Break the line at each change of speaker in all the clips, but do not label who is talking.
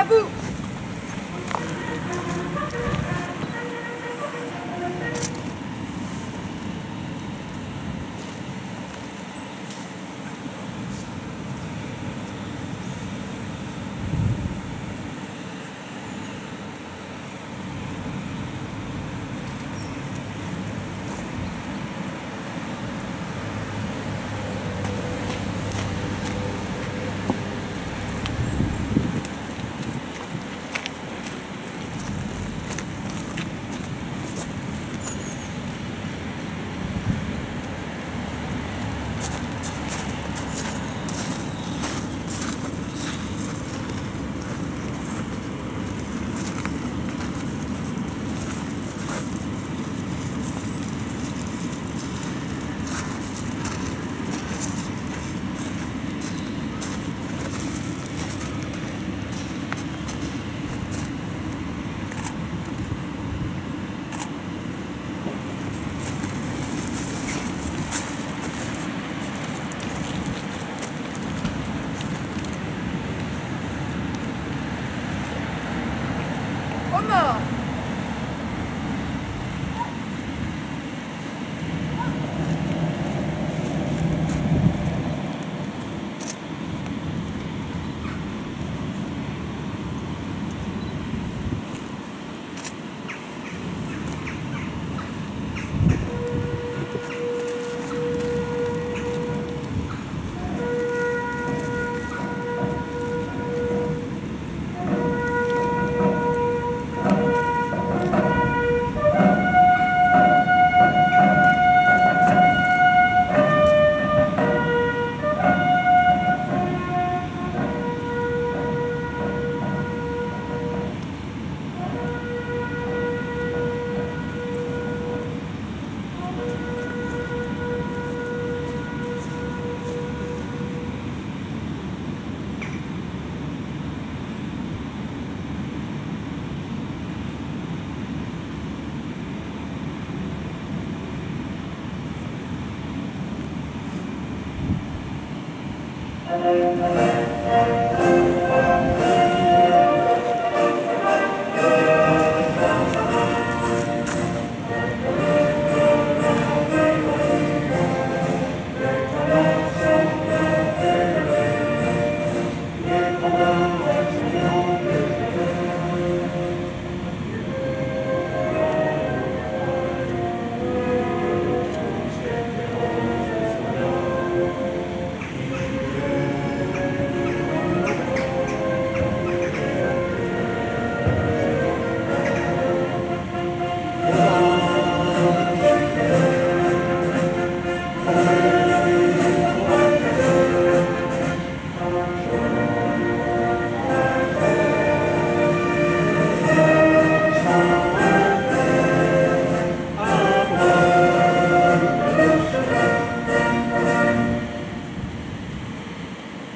vous.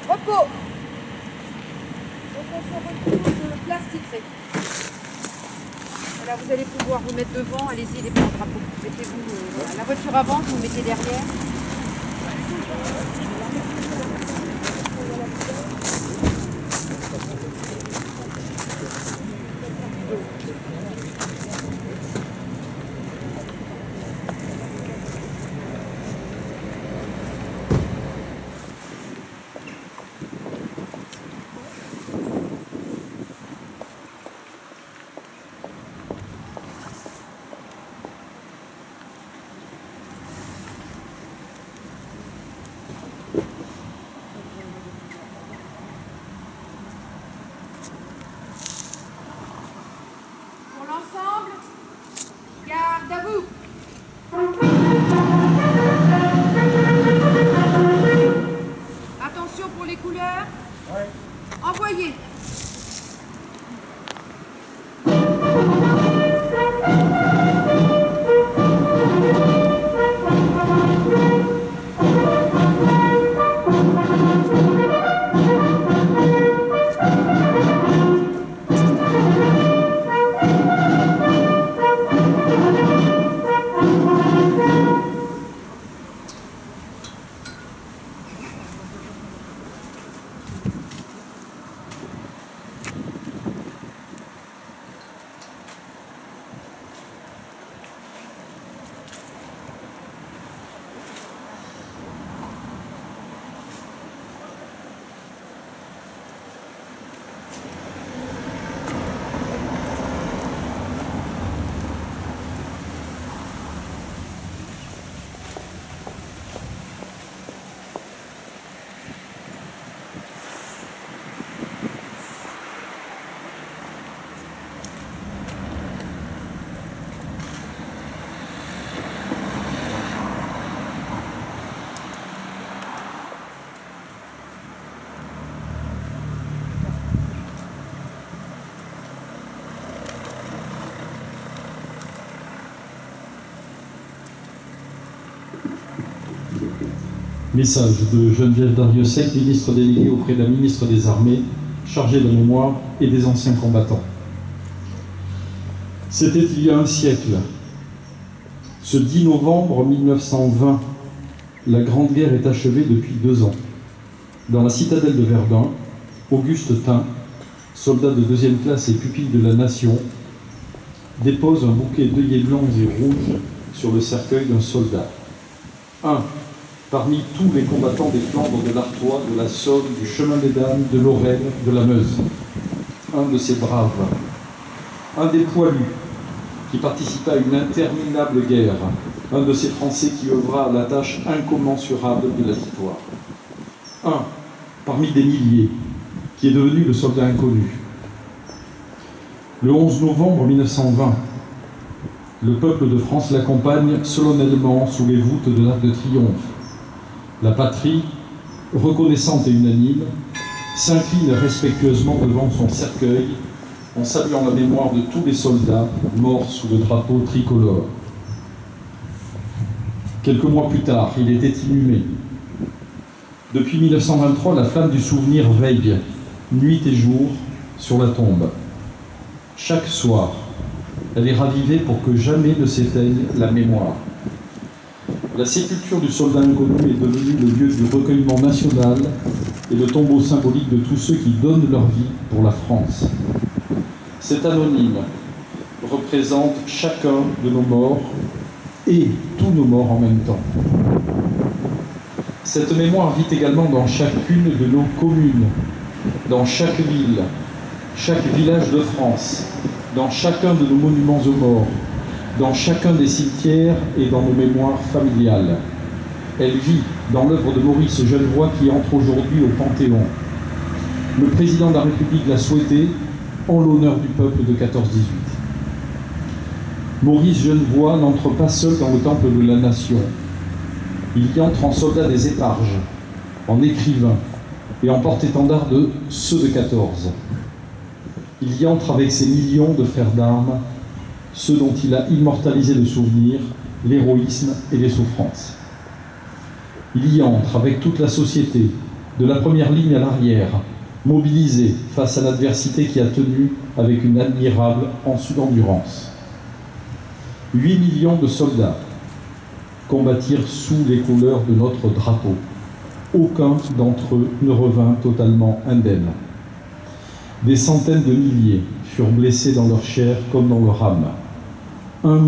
Repos. Donc on se retrouve place titrée. Voilà, vous allez pouvoir vous mettre devant, allez-y les porte-drapeaux. Mettez-vous la voiture avant, vous vous mettez derrière.
Message de Geneviève Darrieussecq, ministre déléguée auprès de la ministre des Armées, chargée de la mémoire et des anciens combattants. C'était il y a un siècle. Ce 10 novembre 1920, la Grande Guerre est achevée depuis 2 ans. Dans la citadelle de Verdun, Auguste Tin, soldat de 2e classe et pupille de la Nation, dépose un bouquet d'œillets blancs et rouges sur le cercueil d'un soldat. Parmi tous les combattants des Flandres, de l'Artois, de la Saône, du Chemin des Dames, de Lorraine, de la Meuse. Un de ces braves, un des poilus qui participa à une interminable guerre, un de ces Français qui œuvra à la tâche incommensurable de la victoire. Un parmi des milliers qui est devenu le soldat inconnu. Le 11 novembre 1920, le peuple de France l'accompagne solennellement sous les voûtes de l'Arc de Triomphe. La patrie, reconnaissante et unanime, s'incline respectueusement devant son cercueil en saluant la mémoire de tous les soldats morts sous le drapeau tricolore. Quelques mois plus tard, il était inhumé. Depuis 1923, la flamme du souvenir veille, nuit et jour, sur la tombe. Chaque soir, elle est ravivée pour que jamais ne s'éteigne la mémoire. La sépulture du soldat inconnu est devenue le lieu du recueillement national et le tombeau symbolique de tous ceux qui donnent leur vie pour la France. Cet anonyme représente chacun de nos morts et tous nos morts en même temps. Cette mémoire vit également dans chacune de nos communes, dans chaque ville, chaque village de France, dans chacun de nos monuments aux morts, dans chacun des cimetières et dans nos mémoires familiales. Elle vit dans l'œuvre de Maurice Genevoix qui entre aujourd'hui au Panthéon. Le président de la République l'a souhaité en l'honneur du peuple de 14-18. Maurice Genevoix n'entre pas seul dans le temple de la nation. Il y entre en soldat des éparges, en écrivain et en porte-étendard de ceux de 14. Il y entre avec ses millions de frères d'armes, ceux dont il a immortalisé le souvenir, l'héroïsme et les souffrances. Il y entre avec toute la société, de la première ligne à l'arrière, mobilisée face à l'adversité qui a tenu avec une admirable endurance. 8 millions de soldats combattirent sous les couleurs de notre drapeau. Aucun d'entre eux ne revint totalement indemne. Des centaines de milliers furent blessés dans leur chair comme dans leur âme. 1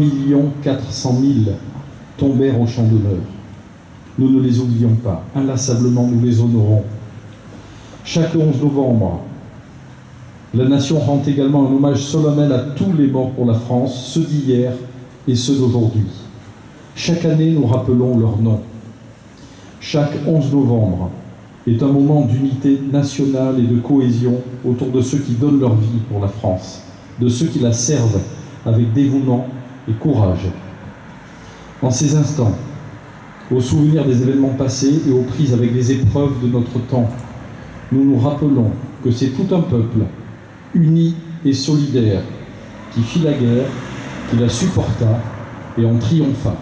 400 000 tombèrent au champ d'honneur. Nous ne les oublions pas, inlassablement nous les honorons. Chaque 11 novembre, la nation rend également un hommage solennel à tous les morts pour la France, ceux d'hier et ceux d'aujourd'hui. Chaque année, nous rappelons leurs noms. Chaque 11 novembre est un moment d'unité nationale et de cohésion autour de ceux qui donnent leur vie pour la France, de ceux qui la servent avec dévouement et courage. En ces instants, au souvenir des événements passés et aux prises avec les épreuves de notre temps, nous nous rappelons que c'est tout un peuple, uni et solidaire, qui fit la guerre, qui la supporta et en triompha.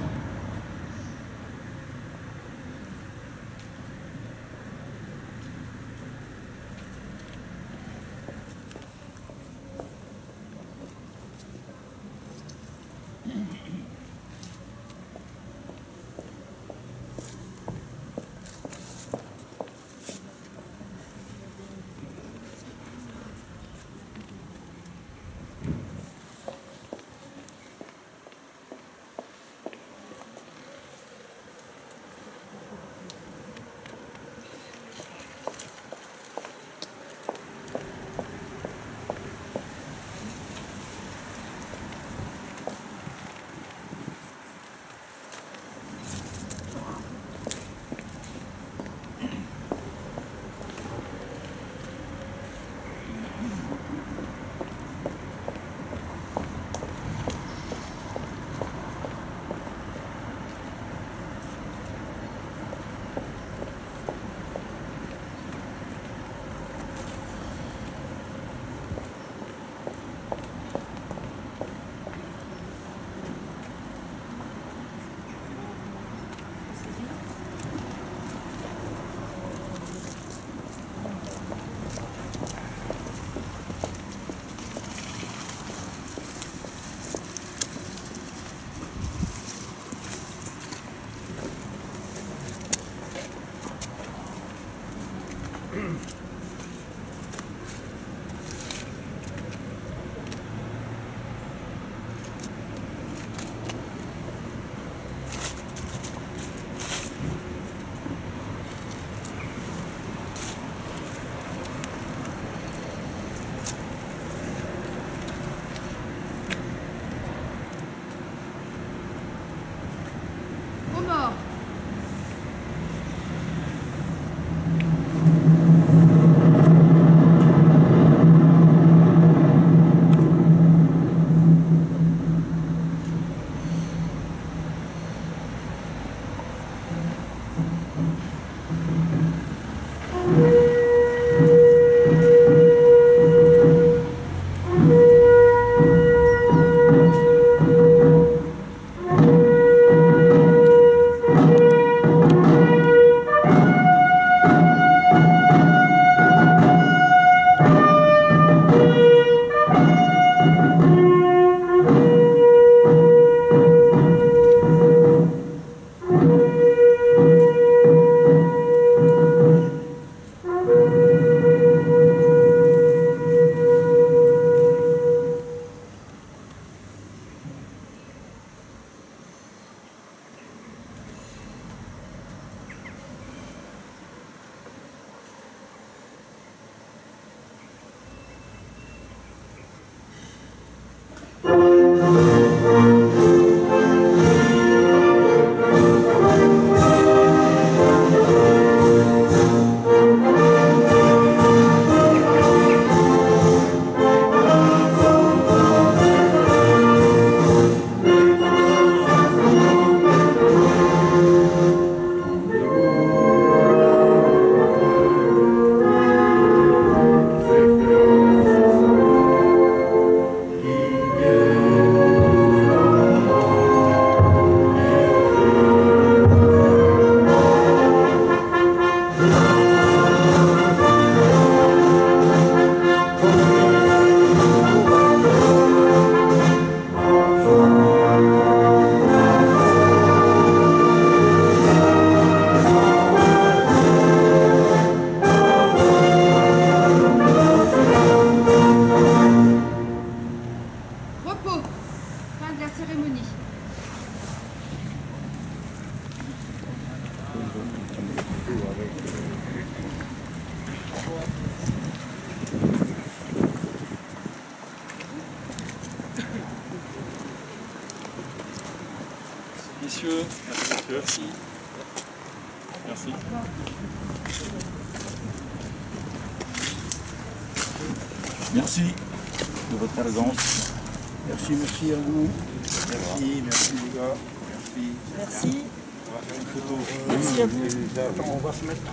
Messieurs, merci. Merci. Merci de votre présence.
Merci à vous. Merci les gars.
Merci.
On va faire une photo.
Merci à vous.
Attends, on va se mettre.